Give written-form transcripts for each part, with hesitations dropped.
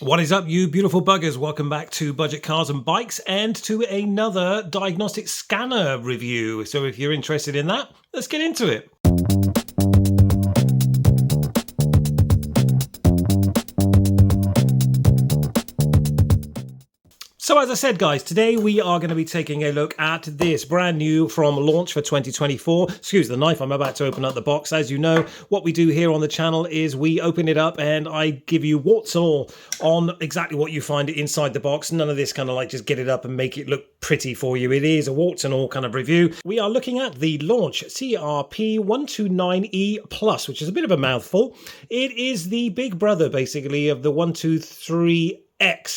What is up, you beautiful buggers? Welcome back to Budget Cars and Bikes and to another diagnostic scanner review. So if you're interested in that, let's get into it. So as I said, guys, today we are going to be taking a look at this brand new from Launch for 2024. Excuse the knife, I'm about to open up the box. As you know, what we do here on the channel is we open it up and I give you warts and all on exactly what you find inside the box. None of this kind of like just get it up and make it look pretty for you. It is a warts and all kind of review. We are looking at the Launch CRP129E Plus, which is a bit of a mouthful. It is the big brother, basically, of the 123X,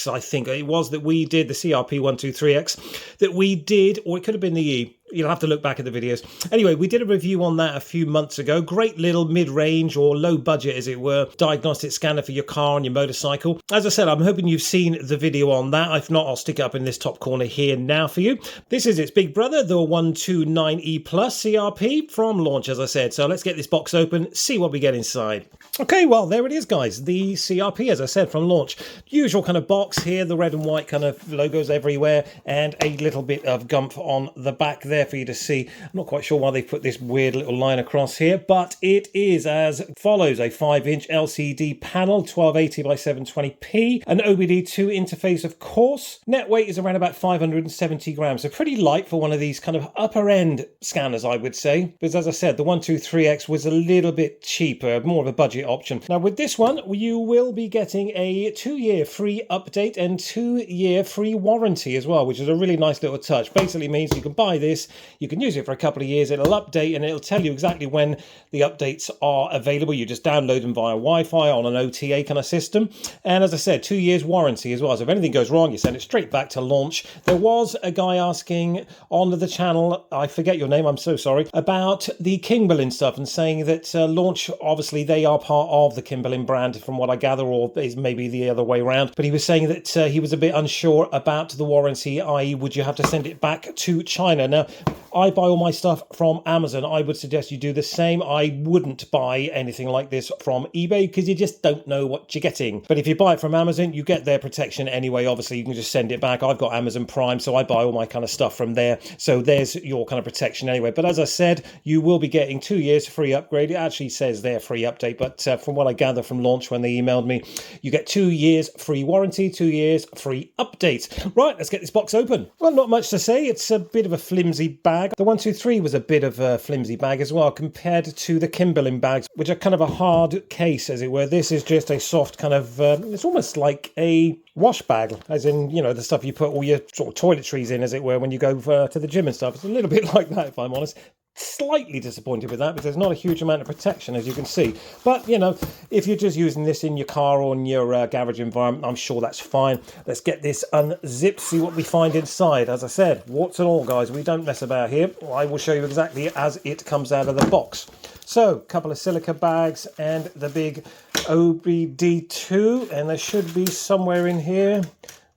I think it was that we did, the CRP123X that we did, or it could have been the E. You'll have to look back at the videos. Anyway, we did a review on that a few months ago. Great little mid-range or low budget, as it were, diagnostic scanner for your car and your motorcycle. As I said, I'm hoping you've seen the video on that. If not, I'll stick it up in this top corner here now for you. This is its big brother, the 129E Plus CRP from Launch, as I said. So let's get this box open, see what we get inside. Okay, well, there it is, guys. The CRP, as I said, from Launch. Usual kind of box here, the red and white kind of logos everywhere, and a little bit of gumph on the back there for you to see. I'm not quite sure why they put this weird little line across here, but it is as follows: a 5-inch LCD panel, 1280 by 720p, an OBD2 interface, of course. Net weight is around about 570 grams, so pretty light for one of these kind of upper end scanners, I would say, because as I said, the 123X was a little bit cheaper, more of a budget option. Now with this one, you will be getting a 2-year free update and 2-year free warranty as well, which is a really nice little touch. Basically means you can buy this, you can use it for a couple of years, it'll update and it'll tell you exactly when the updates are available. You just download them via Wi-Fi on an OTA kind of system. And as I said, 2 years warranty as well. So if anything goes wrong, you send it straight back to Launch. There was a guy asking on the channel, I forget your name, I'm so sorry, about the Kimberlin stuff and saying that Launch, obviously they are part of the Kimberlin brand from what I gather, or is maybe the other way around. But he was saying that he was a bit unsure about the warranty, i.e. would you have to send it back to China? Now, I buy all my stuff from Amazon. I would suggest you do the same. I wouldn't buy anything like this from eBay because you just don't know what you're getting. But if you buy it from Amazon, you get their protection anyway. Obviously, you can just send it back. I've got Amazon Prime, so I buy all my kind of stuff from there. So there's your kind of protection anyway. But as I said, you will be getting 2 years free upgrade. It actually says there free update, but from what I gather from Launch when they emailed me, you get 2 years free warranty, 2 years free update. Right, let's get this box open. Well, not much to say. It's a bit of a flimsy bag. The 123 was a bit of a flimsy bag as well compared to the Kimberlin bags, which are kind of a hard case, as it were. This is just a soft kind of, it's almost like a wash bag, as in, you know, the stuff you put all your sort of toiletries in, as it were, when you go to the gym and stuff. It's a little bit like that, if I'm honest. Slightly disappointed with that because there's not a huge amount of protection, as you can see. But, you know, if you're just using this in your car or in your garage environment, I'm sure that's fine. Let's get this unzipped, see what we find inside. As I said, warts and all, guys, we don't mess about here. I will show you exactly as it comes out of the box. So, a couple of silica bags and the big OBD2, and there should be somewhere in here.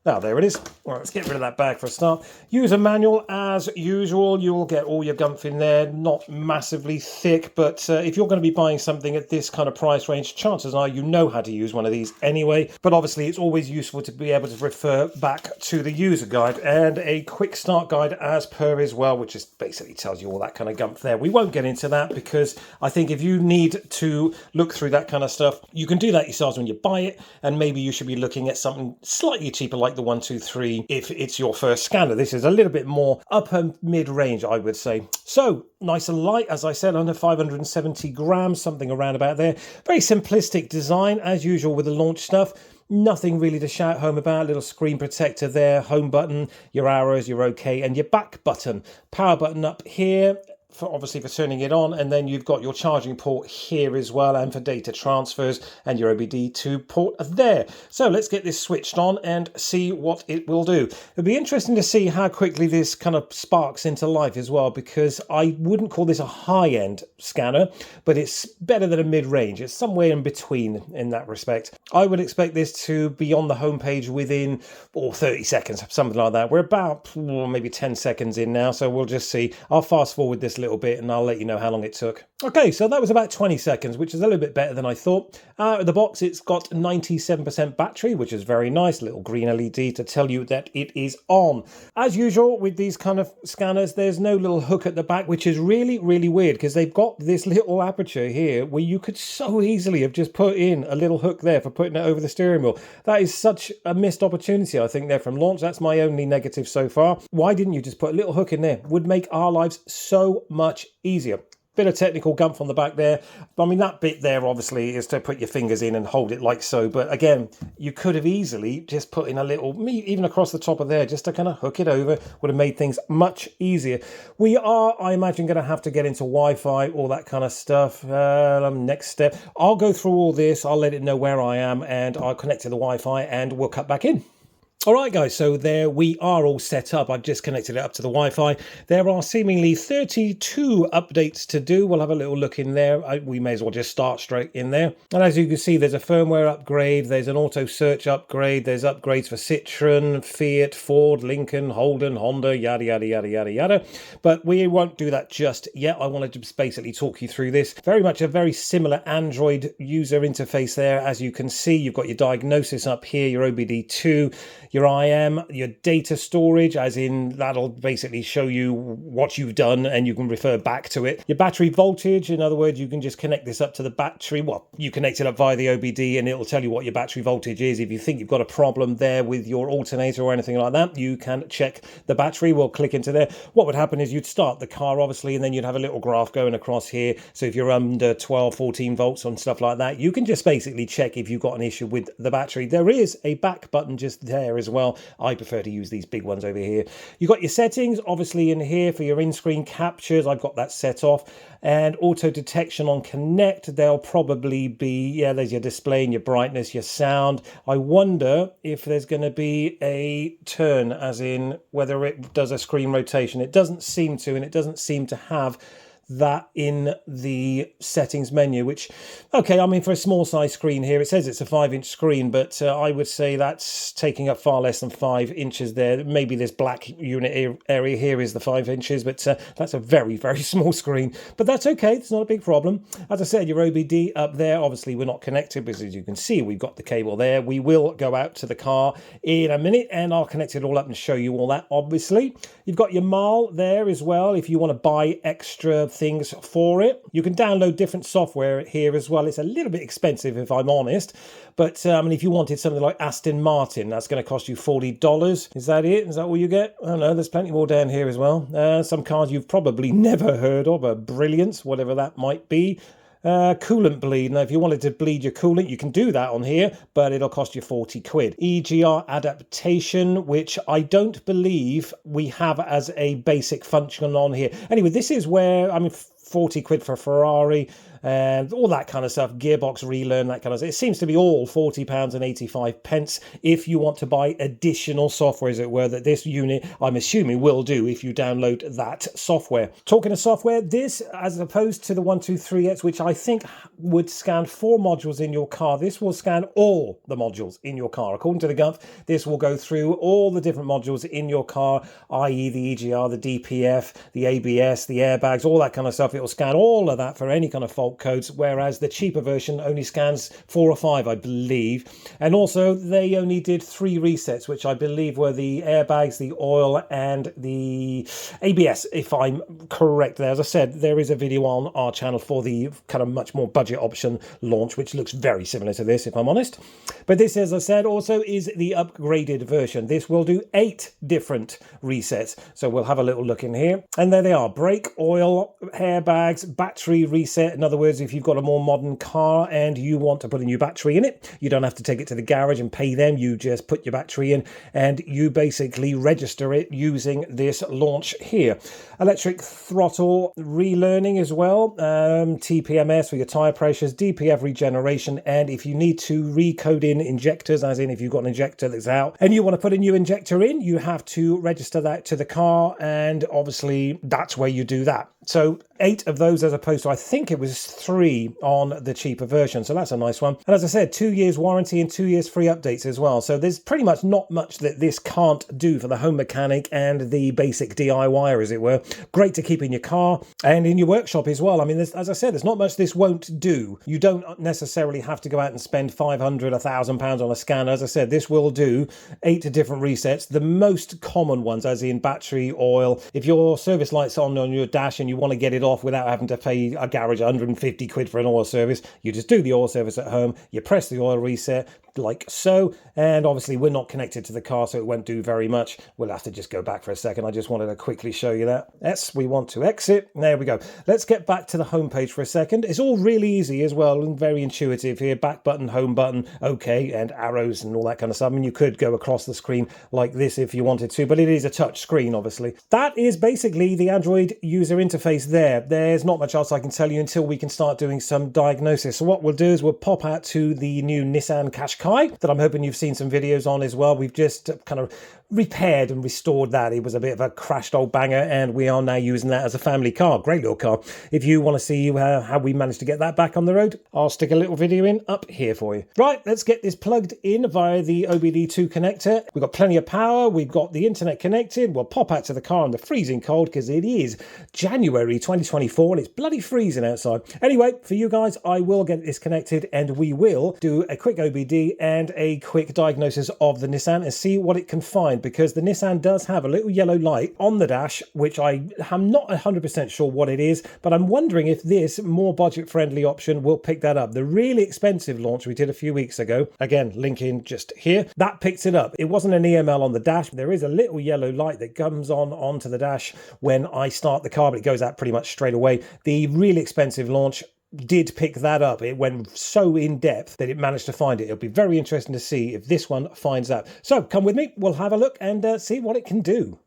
Now, there it is. Well, let's get rid of that bag for a start. User manual, as usual. You'll get all your gumph in there. Not massively thick, but if you're going to be buying something at this kind of price range, chances are you know how to use one of these anyway. But obviously, it's always useful to be able to refer back to the user guide and a quick start guide as per as well, which just basically tells you all that kind of gumph there. We won't get into that because I think if you need to look through that kind of stuff, you can do that yourselves when you buy it, and maybe you should be looking at something slightly cheaper like the 123 if it's your first scanner. This is a little bit more upper mid-range, I would say. So nice and light, as I said, under 570 grams, something around about there. Very simplistic design, as usual with the Launch stuff. Nothing really to shout home about. Little screen protector there, home button, your arrows, your OK, and your back button. Power button up here, obviously for turning it on, and then you've got your charging port here as well, and for data transfers, and your OBD2 port there. So let's get this switched on and see what it will do. It'll be interesting to see how quickly this kind of sparks into life as well, because I wouldn't call this a high-end scanner, but it's better than a mid-range. It's somewhere in between in that respect. I would expect this to be on the homepage within 30 seconds, something like that. We're about maybe 10 seconds in now, so we'll just see. I'll fast forward this this little bit and I'll let you know how long it took. Okay, so that was about 20 seconds, which is a little bit better than I thought. Out of the box, it's got 97% battery, which is very nice. Little green LED to tell you that it is on. As usual with these kind of scanners, there's no little hook at the back, which is really, really weird because they've got this little aperture here where you could so easily have just put in a little hook there for putting it over the steering wheel. That is such a missed opportunity, I think, there from Launch. That's my only negative so far. Why didn't you just put a little hook in there? Would make our lives so much easier. Bit of technical gumph on the back there. I mean, that bit there obviously is to put your fingers in and hold it like so. But again, you could have easily just put in a little, even across the top of there, just to kind of hook it over. Would have made things much easier. We are, I imagine, going to have to get into Wi-Fi, all that kind of stuff. Next step. I'll go through all this. I'll let it know where I am and I'll connect to the Wi-Fi and we'll cut back in. All right, guys, so there we are all set up. I've just connected it up to the Wi-Fi. There are seemingly 32 updates to do. We'll have a little look in there. We may as well just start straight in there. And as you can see, there's a firmware upgrade. There's an auto search upgrade. There's upgrades for Citroen, Fiat, Ford, Lincoln, Holden, Honda, yada, yada, yada, yada, yada. But we won't do that just yet. I wanted to just basically talk you through this. Very much a very similar Android user interface there. As you can see, you've got your diagnosis up here, your OBD2, your IM, your data storage, as in that'll basically show you what you've done and you can refer back to it. Your battery voltage, in other words, you can just connect this up to the battery. Well, you connect it up via the OBD and it'll tell you what your battery voltage is. If you think you've got a problem there with your alternator or anything like that, you can check the battery. We'll click into there. What would happen is you'd start the car, obviously, and then you'd have a little graph going across here. So if you're under 12, 14 volts and stuff like that, you can just basically check if you've got an issue with the battery. There is a back button just there as well. I prefer to use these big ones over here. You've got your settings, obviously, in here for your in-screen captures. I've got that set off. And auto detection on Connect, there'll probably be, yeah, there's your display and your brightness, your sound. I wonder if there's going to be a turn, as in whether it does a screen rotation. It doesn't seem to, and it doesn't seem to have that in the settings menu, which, okay, I mean, for a small size screen here, it says it's a 5-inch screen, but I would say that's taking up far less than 5 inches there. Maybe this black unit area here is the 5 inches, but that's a very, very small screen. But that's okay, it's not a big problem. As I said, your OBD up there, obviously we're not connected, because as you can see, we've got the cable there. We will go out to the car in a minute, and I'll connect it all up and show you all that, obviously. You've got your MAL there as well, if you want to buy extra things for it. You can download different software here as well. It's a little bit expensive, if I'm honest, but I mean, if you wanted something like Aston Martin, that's going to cost you $40. Is that it? Is that all you get? I don't know, there's plenty more down here as well. Some cars you've probably never heard of, a Brilliance, whatever that might be. Coolant bleed. Now, if you wanted to bleed your coolant, you can do that on here, but it'll cost you 40 quid. EGR adaptation, which I don't believe we have as a basic function on here. Anyway, this is where, I mean, 40 quid for a Ferrari and all that kind of stuff, gearbox relearn, that kind of stuff. It seems to be all £40.85 if you want to buy additional software, as it were, that this unit, I'm assuming, will do if you download that software. Talking of software, this, as opposed to the 123X, which I think would scan 4 modules in your car, this will scan all the modules in your car. According to the Gumph, this will go through all the different modules in your car, i.e. the EGR, the DPF, the ABS, the airbags, all that kind of stuff. It will scan all of that for any kind of fault codes, whereas the cheaper version only scans 4 or 5, I believe. And also, they only did 3 resets, which I believe were the airbags, the oil, and the ABS, if I'm correct there. As I said, there is a video on our channel for the kind of much more budget option Launch, which looks very similar to this, if I'm honest. But this, as I said, also is the upgraded version. This will do 8 different resets. So we'll have a little look in here. And there they are: brake, oil, airbags, battery reset. In other words, if you've got a more modern car and you want to put a new battery in it, you don't have to take it to the garage and pay them. You just put your battery in and you basically register it using this Launch here. Electric throttle relearning as well, TPMS for your tyre pressures, DPF regeneration, and if you need to recode in injectors, as in if you've got an injector that's out and you want to put a new injector in, you have to register that to the car, and obviously that's where you do that. So 8 of those as opposed to, I think it was 3 on the cheaper version. So that's a nice one. And as I said, 2 years warranty and 2 years free updates as well. So there's pretty much not much that this can't do for the home mechanic and the basic DIYer, as it were. Great to keep in your car and in your workshop as well. I mean, as I said, there's not much this won't do. You don't necessarily have to go out and spend £500, £1,000 on a scanner. As I said, this will do 8 different resets. The most common ones, as in battery, oil. If your service light's on your dash and you want to get it off without having to pay a garage 150 quid for an oil service, you just do the oil service at home, you press the oil reset, like so, and obviously we're not connected to the car, so it won't do very much. We'll have to just go back for a second. I just wanted to quickly show you that. Yes, we want to exit. There we go. Let's get back to the home page for a second. It's all really easy as well and very intuitive here. Back button, home button, okay, and arrows and all that kind of stuff. I mean, you could go across the screen like this if you wanted to, but it is a touch screen, obviously. That is basically the Android user interface there. There's not much else I can tell you until we can start doing some diagnosis. So what we'll do is we'll pop out to the new Nissan Qashqai that I'm hoping you've seen some videos on as well. We've just kind of repaired and restored that. It was a bit of a crashed old banger, and we are now using that as a family car. Great little car. If you want to see how we managed to get that back on the road, I'll stick a little video in up here for you. Right, let's get this plugged in via the OBD2 connector. We've got plenty of power. We've got the internet connected. We'll pop out to the car in the freezing cold because it is January 2024 and it's bloody freezing outside. Anyway, for you guys, I will get this connected and we will do a quick OBD and a quick diagnosis of the Nissan and see what it can find, because the Nissan does have a little yellow light on the dash, which I am not 100% sure what it is, but I'm wondering if this more budget-friendly option will pick that up. The really expensive launch we did a few weeks ago, again, link in just here, that picks it up. It wasn't an EML on the dash. There is a little yellow light that comes onto the dash when I start the car, but it goes out pretty much straight away. The really expensive launch did pick that up. It went so in depth that it managed to find it. It'll be very interesting to see if this one finds that. So come with me, we'll have a look and see what it can do.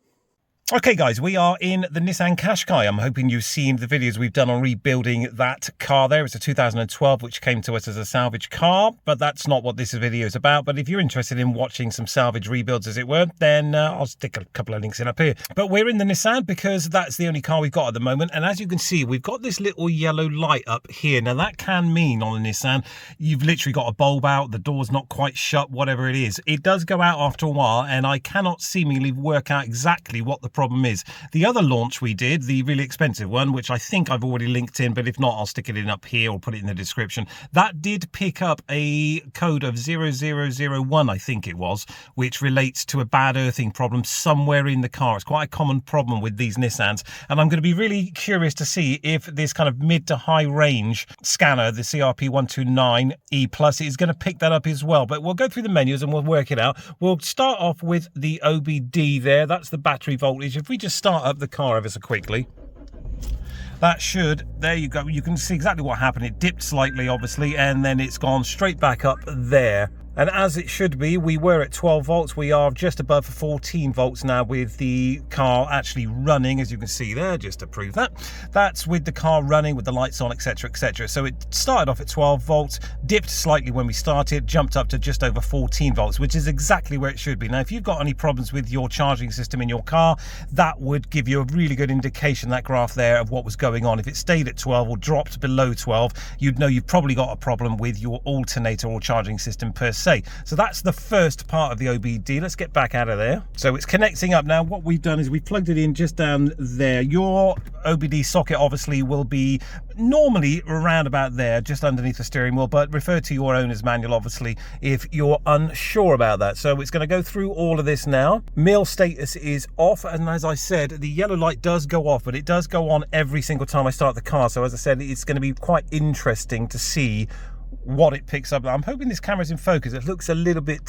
Okay guys, we are in the Nissan Qashqai. I'm hoping you've seen the videos we've done on rebuilding that car there. It's a 2012 which came to us as a salvage car, but that's not what this video is about. But if you're interested in watching some salvage rebuilds, as it were, then I'll stick a couple of links in up here. But we're in the Nissan because that's the only car we've got at the moment. And as you can see, we've got this little yellow light up here. Now that can mean on the Nissan, you've literally got a bulb out, the door's not quite shut, whatever it is. It does go out after a while, and I cannot seemingly work out exactly what the problem is. The other launch we did, the really expensive one, which I think I've already linked in, but if not, I'll stick it in up here or put it in the description. That did pick up a code of 0001, I think it was, which relates to a bad earthing problem somewhere in the car. It's quite a common problem with these Nissans, and I'm going to be really curious to see if this kind of mid to high range scanner, the CRP129E Plus, is going to pick that up as well. But we'll go through the menus and we'll work it out. We'll start off with the OBD there. That's the battery voltage. If we just start up the car ever so quickly, that should, there you go, you can see exactly what happened. It dipped slightly obviously, and then it's gone straight back up there. And as it should be, we were at 12 volts. We are just above 14 volts now with the car actually running, as you can see there, just to prove that. That's with the car running, with the lights on, etc, etc. So it started off at 12 volts, dipped slightly when we started, jumped up to just over 14 volts, which is exactly where it should be. Now, if you've got any problems with your charging system in your car, that would give you a really good indication, that graph there, of what was going on. If it stayed at 12 or dropped below 12, you'd know you've probably got a problem with your alternator or charging system per se. So that's the first part of the OBD. Let's get back out of there. So it's connecting up now. What we've done is we've plugged it in just down there. Your OBD socket obviously will be normally around about there, just underneath the steering wheel, but refer to your owner's manual obviously if you're unsure about that. So it's going to go through all of this now. Meal status is off, and as I said, the yellow light does go off, but it does go on every single time I start the car. So as I said, it's going to be quite interesting to see what it picks up. I'm hoping this camera's in focus. It looks a little bit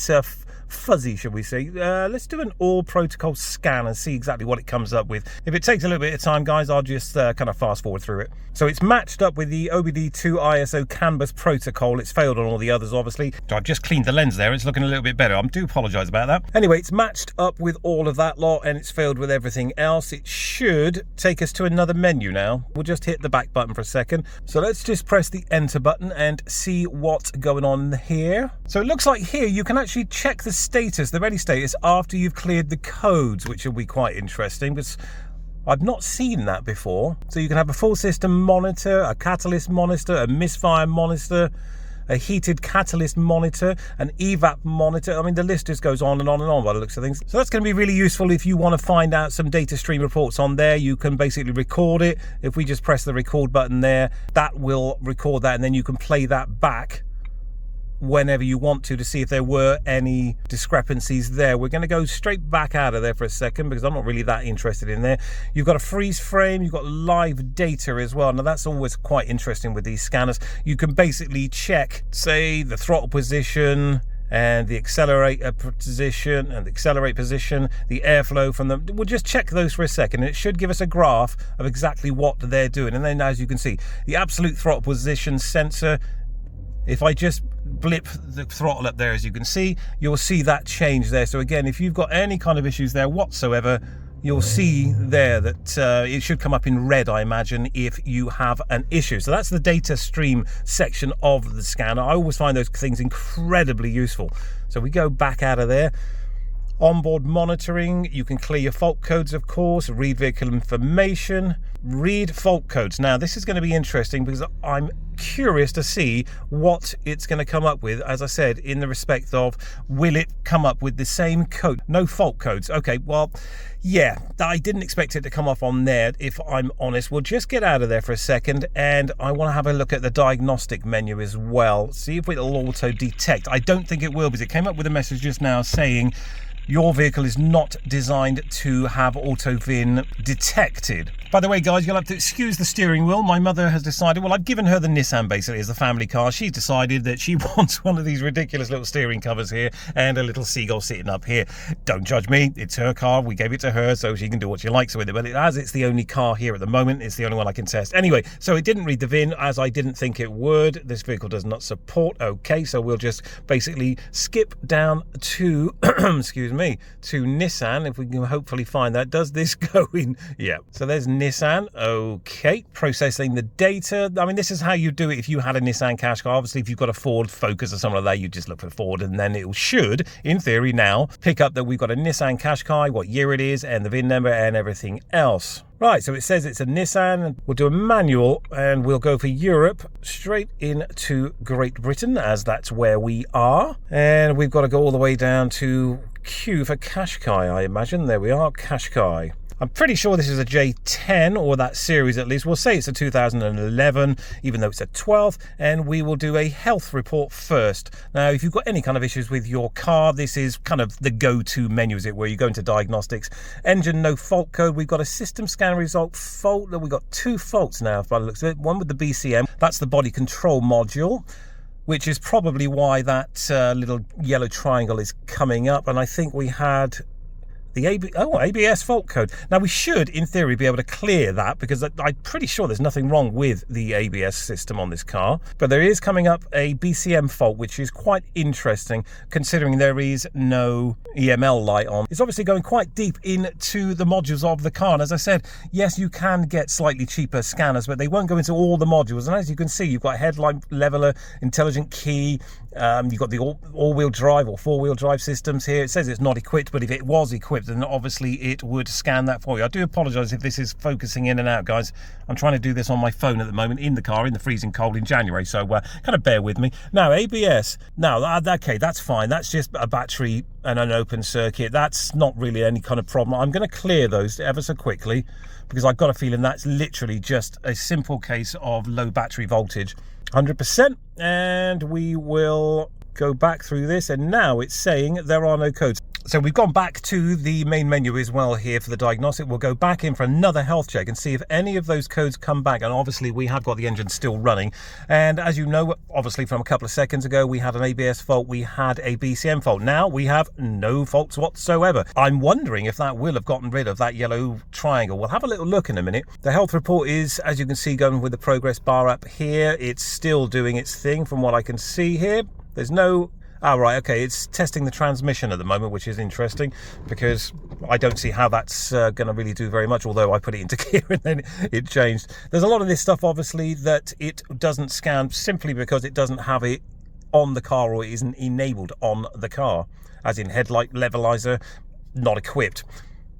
fuzzy, should we say. Let's do an all protocol scan and see exactly what it comes up with. If it takes a little bit of time, guys, I'll just kind of fast forward through it. So it's matched up with the OBD2 ISO CAN bus protocol. It's failed on all the others, obviously. So I've just cleaned the lens there. It's looking a little bit better. I do apologise about that. Anyway, it's matched up with all of that lot, and it's failed with everything else. It should take us to another menu now. We'll just hit the back button for a second. So let's just press the enter button and see what's going on here. So it looks like here you can actually check the status, the ready status, after you've cleared the codes, which will be quite interesting, because I've not seen that before. So you can have a full system monitor, a catalyst monitor, a misfire monitor, a heated catalyst monitor, an evap monitor. I mean, the list just goes on and on and on by the looks of things. So that's going to be really useful if you want to find out some data stream reports on there. You can basically record it. If we just press the record button there, that will record that, and then you can play that back whenever you want to see if there were any discrepancies there. We're going to go straight back out of there for a second because I'm not really that interested in there. You've got a freeze frame, you've got live data as well. Now that's always quite interesting with these scanners. You can basically check, say, the throttle position and the accelerator position and the accelerate position, the airflow from them. We'll just check those for a second, and it should give us a graph of exactly what they're doing. And then, as you can see, the absolute throttle position sensor, if I just blip the throttle up there, as you can see, you'll see that change there. So again, if you've got any kind of issues there whatsoever, you'll see there that it should come up in red, I imagine, if you have an issue. So that's the data stream section of the scanner. I always find those things incredibly useful. So we go back out of there. Onboard monitoring, you can clear your fault codes, of course, read vehicle information, read fault codes. Now, this is going to be interesting because I'm curious to see what it's going to come up with, as I said, in the respect of, will it come up with the same code? No fault codes. Okay, well, yeah, I didn't expect it to come up on there, if I'm honest. We'll just get out of there for a second, and I want to have a look at the diagnostic menu as well, see if it'll auto detect. I don't think it will, because it came up with a message just now saying your vehicle is not designed to have auto VIN detected. By the way, guys, you'll have to excuse the steering wheel. My mother has decided, well, I've given her the Nissan basically as the family car. She's decided that she wants one of these ridiculous little steering covers here and a little seagull sitting up here. Don't judge me. It's her car. We gave it to her so she can do what she likes with it. But as it's the only car here at the moment, it's the only one I can test. Anyway, so it didn't read the VIN, as I didn't think it would. This vehicle does not support. Okay, so we'll just basically skip down to, excuse me, to Nissan, if we can hopefully find that. Does this go in? Yeah. So there's Nissan. Okay. Processing the data. I mean, this is how you do it if you had a Nissan Qashqai. Obviously, if you've got a Ford Focus or something like that, you just look for Ford, and then it should, in theory now, pick up that we've got a Nissan Qashqai, what year it is, and the VIN number and everything else. Right, so it says it's a Nissan. We'll do a manual, and we'll go for Europe, straight into Great Britain, as that's where we are. And we've got to go all the way down to Q for Qashqai, I imagine. There we are, Qashqai. I'm pretty sure this is a J10, or that series at least. We'll say it's a 2011, even though it's a 12th, and we will do a health report first. Now, if you've got any kind of issues with your car, this is kind of the go-to menu, is it, where you go into diagnostics. Engine, no fault code. We've got a system scan result fault. We've got two faults now, by the looks of it. One with the BCM, that's the body control module, which is probably why that little yellow triangle is coming up. And I think we had the ABS fault code. Now, we should, in theory, be able to clear that, because I'm pretty sure there's nothing wrong with the ABS system on this car. But there is coming up a BCM fault, which is quite interesting, considering there is no EML light on. It's obviously going quite deep into the modules of the car. And as I said, yes, you can get slightly cheaper scanners, but they won't go into all the modules. And as you can see, you've got a headlight leveler, intelligent key, you've got the all-wheel drive or four-wheel drive systems here. It says it's not equipped, but if it was equipped, then obviously it would scan that for you. I do apologise if this is focusing in and out, guys. I'm trying to do this on my phone at the moment, in the car, in the freezing cold in January, so kind of bear with me. Now, ABS. Now, okay, that's fine. That's just a battery and an open circuit. That's not really any kind of problem. I'm going to clear those ever so quickly, because I've got a feeling that's literally just a simple case of low battery voltage. 100%, and we will go back through this, and now it's saying there are no codes. So we've gone back to the main menu as well here for the diagnostic. We'll go back in for another health check and see if any of those codes come back. And obviously we have got the engine still running. And as you know, obviously from a couple of seconds ago, we had an ABS fault, we had a BCM fault. Now we have no faults whatsoever. I'm wondering if that will have gotten rid of that yellow triangle. We'll have a little look in a minute. The health report is, as you can see, going with the progress bar up here. It's still doing its thing from what I can see here. There's no... Oh, right, okay, it's testing the transmission at the moment, which is interesting, because I don't see how that's going to really do very much, although I put it into gear and then it changed. There's a lot of this stuff, obviously, that it doesn't scan simply because it doesn't have it on the car, or it isn't enabled on the car, as in headlight levelizer, not equipped.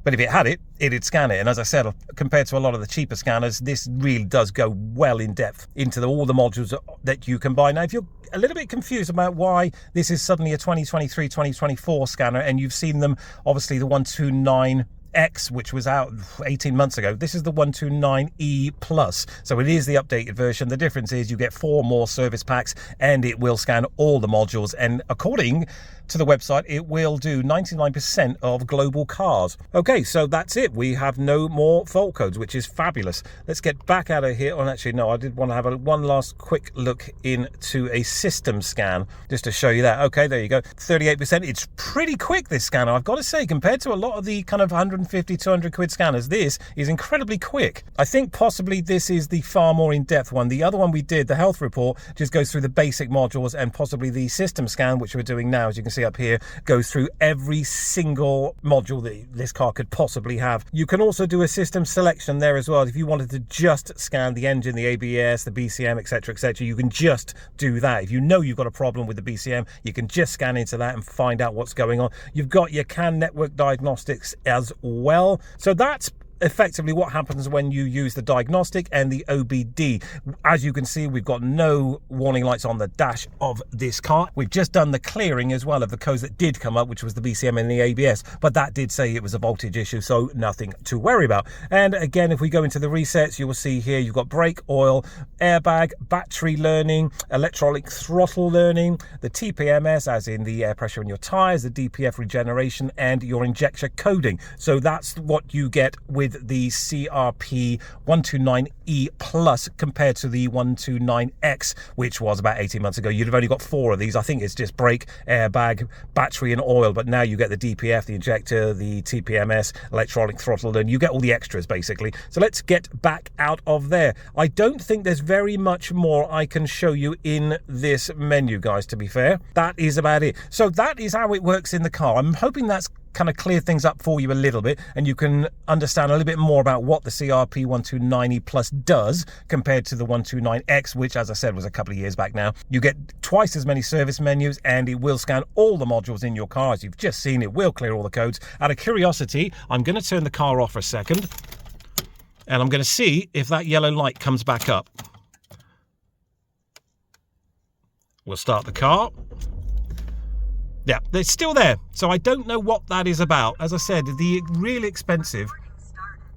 But if it had it, it'd scan it. And as I said, compared to a lot of the cheaper scanners, this really does go well in depth into all the modules that you can buy. Now, if you're a little bit confused about why this is suddenly a 2023, 2024 scanner, and you've seen them, obviously the 129X, which was out 18 months ago. This is the 129E Plus. So it is the updated version. The difference is you get 4 more service packs and it will scan all the modules. And according to the website, it will do 99% of global cars. Okay, so that's it. We have no more fault codes, which is fabulous. Let's get back out of here. Oh, actually, no, I did want to have one last quick look into a system scan just to show you that. Okay, there you go. 38%. It's pretty quick, this scanner, I've got to say, compared to a lot of the kind of 150, 200 quid scanners. This is incredibly quick. I think possibly this is the far more in-depth one. The other one we did, the health report, just goes through the basic modules, and possibly the system scan, which we're doing now, as you can see up here, goes through every single module that this car could possibly have. You can also do a system selection there as well. If you wanted to just scan the engine, the ABS, the BCM, etc., you can just do that. If you know you've got a problem with the BCM, you can just scan into that and find out what's going on. You've got your CAN network diagnostics as well. So that's effectively what happens when you use the diagnostic and the OBD. As you can see, we've got no warning lights on the dash of this car. We've just done the clearing as well of the codes that did come up, which was the BCM and the ABS, but that did say it was a voltage issue, so nothing to worry about. And again, if we go into the resets, you will see here you've got brake, oil, airbag, battery learning, electronic throttle learning, the TPMS, as in the air pressure in your tires, the DPF regeneration, and your injector coding. So that's what you get with the CRP129E Plus compared to the 129X, which was about 18 months ago. You'd have only got 4 of these. I think it's just brake, airbag, battery and oil, but now you get the DPF, the injector, the TPMS, electronic throttle, and you get all the extras basically. So let's get back out of there. I don't think there's very much more I can show you in this menu, guys, to be fair. That is about it. So that is how it works in the car. I'm hoping that's kind of clear things up for you a little bit, and you can understand a little bit more about what the CRP129E Plus does compared to the 129X, which, as I said, was a couple of years back now. You get twice as many service menus, and it will scan all the modules in your car. As you've just seen, it will clear all the codes. Out of curiosity, I'm going to turn the car off for a second, and I'm going to see if that yellow light comes back up. We'll start the car. Yeah, it's still there. So I don't know what that is about. As I said, the really expensive,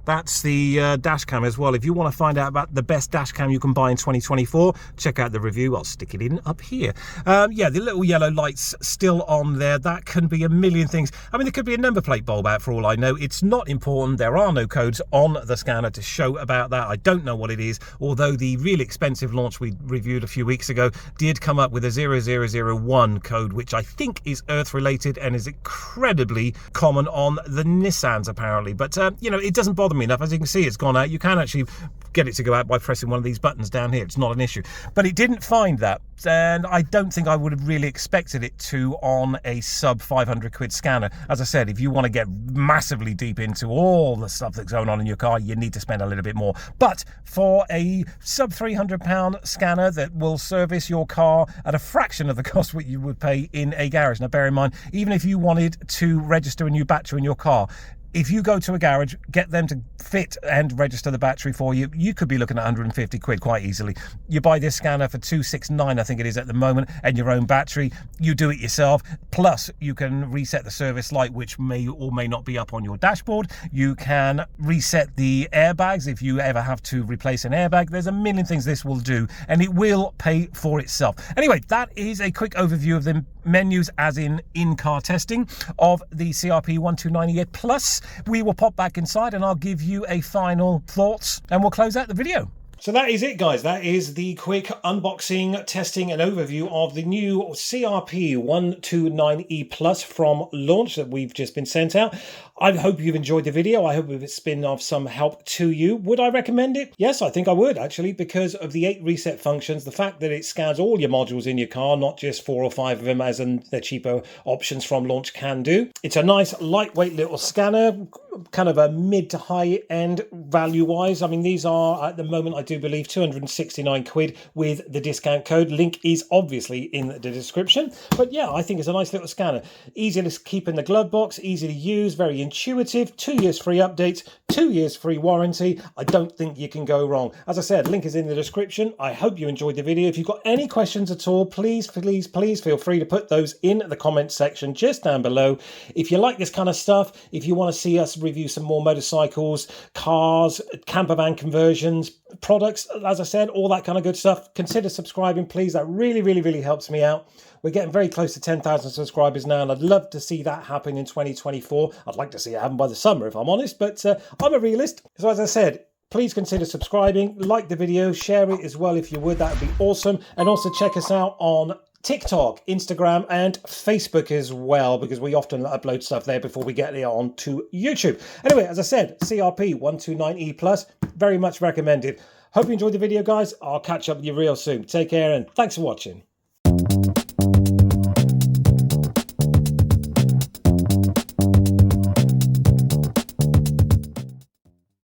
that's the dash cam as well. If you want to find out about the best dash cam you can buy in 2024, check out the review. I'll stick it in up here. Yeah, the little yellow light's still on there. That can be a million things. I mean, there could be a number plate bulb out for all I know. It's not important. There are no codes on the scanner to show about that. I don't know what it is, although the really expensive launch we reviewed a few weeks ago did come up with a 0001 code, which I think is Earth related and is incredibly common on the Nissans apparently. But, you know, it doesn't bother me enough. As you can see, it's gone out. You can actually get it to go out by pressing one of these buttons down here. It's not an issue, but it didn't find that, and I don't think I would have really expected it to on a sub 500 quid scanner. As I said, if you want to get massively deep into all the stuff that's going on in your car, you need to spend a little bit more. But for a sub £300 scanner that will service your car at a fraction of the cost what you would pay in a garage. Now bear in mind, even if you wanted to register a new battery in your car, if you go to a garage, get them to fit and register the battery for you, you could be looking at 150 quid quite easily. You buy this scanner for 269, I think it is at the moment, and your own battery. You do it yourself. Plus, you can reset the service light, which may or may not be up on your dashboard. You can reset the airbags if you ever have to replace an airbag. There's a million things this will do, and it will pay for itself. Anyway, that is a quick overview of the menus, as in-car testing of the CRP129E Plus. We will pop back inside and I'll give you a final thoughts and we'll close out the video. So that is it, guys. That is the quick unboxing, testing and overview of the new CRP129E Plus from Launch that we've just been sent out. I hope you've enjoyed the video. I hope it's been of some help to you. Would I recommend it? Yes, I think I would, actually, because of the 8 reset functions, the fact that it scans all your modules in your car, not just 4 or 5 of them as the cheaper options from Launch can do. It's a nice, lightweight little scanner, kind of a mid to high end value-wise. I mean, these are, at the moment, I do believe, 269 quid with the discount code. Link is obviously in the description. But yeah, I think it's a nice little scanner. Easy to keep in the glove box, easy to use, very intuitive, 2 years free updates, 2 years free warranty. I don't think you can go wrong. As I said, link is in the description. I hope you enjoyed the video. If you've got any questions at all, please feel free to put those in the comment section just down below. If you like this kind of stuff, if you want to see us review some more motorcycles, cars, camper van conversions, products, as I said, all that kind of good stuff, consider subscribing, please. That really helps me out. We're getting very close to 10,000 subscribers now, and I'd love to see that happen in 2024. I'd like to see it happen by the summer, if I'm honest, but I'm a realist. So as I said, please consider subscribing, like the video, share it as well if you would. That would be awesome. And also check us out on TikTok, Instagram, and Facebook as well, because we often upload stuff there before we get it on to YouTube. Anyway, as I said, CRP129E+, very much recommended. Hope you enjoyed the video, guys. I'll catch up with you real soon. Take care, and thanks for watching.